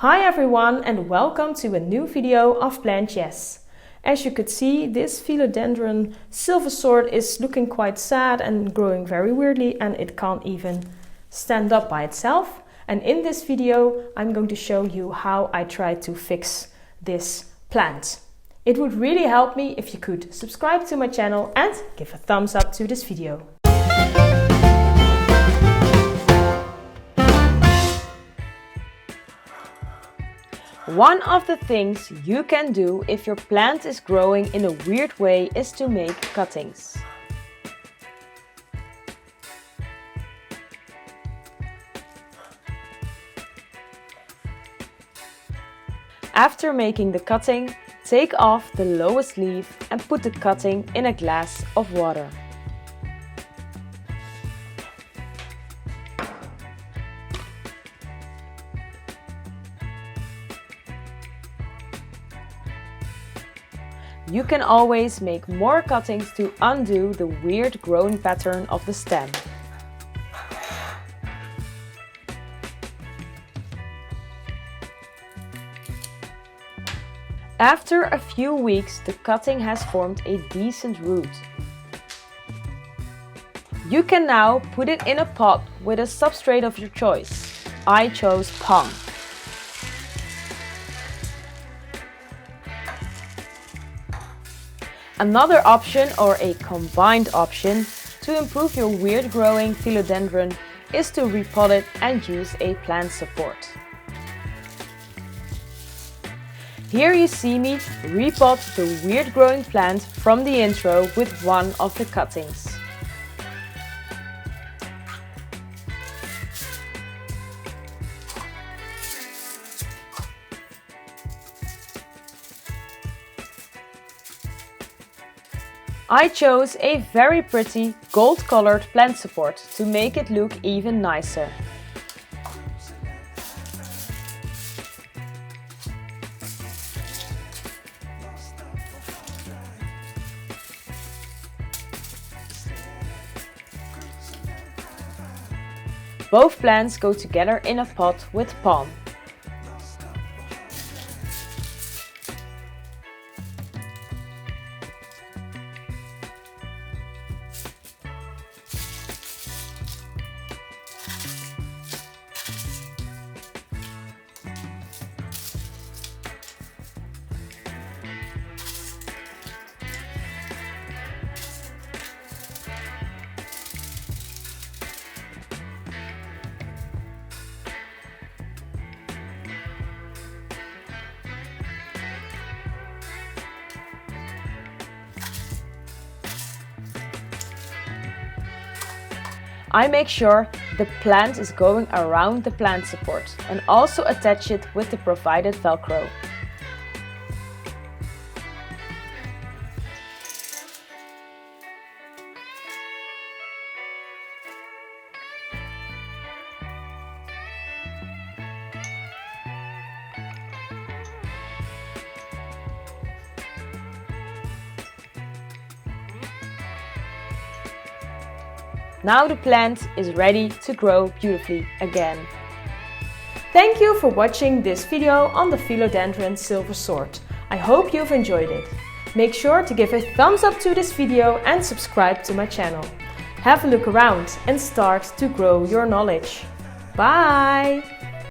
Hi everyone and welcome to a new video of Plant Yes. As you could see, this Philodendron silver sword is looking quite sad and growing very weirdly, and it can't even stand up by itself. And in this video I'm going to show you how I try to fix this plant. It would really help me if you could subscribe to my channel and give a thumbs up to this video. One of the things you can do if your plant is growing in a weird way is to make cuttings. After making the cutting, take off the lowest leaf and put the cutting in a glass of water. You can always make more cuttings to undo the weird growing pattern of the stem. After a few weeks, the cutting has formed a decent root. You can now put it in a pot with a substrate of your choice. I chose palm. Another option, or a combined option, to improve your weird growing philodendron is to repot it and use a plant support. Here you see me repot the weird growing plant from the intro with one of the cuttings. I chose a very pretty gold-colored plant support to make it look even nicer. Both plants go together in a pot with palm. I make sure the plant is going around the plant support and also attach it with the provided Velcro. Now the plant is ready to grow beautifully again. Thank you for watching this video on the Philodendron silver sword. I hope you've enjoyed it. Make sure to give a thumbs up to this video and subscribe to my channel. Have a look around and start to grow your knowledge. Bye!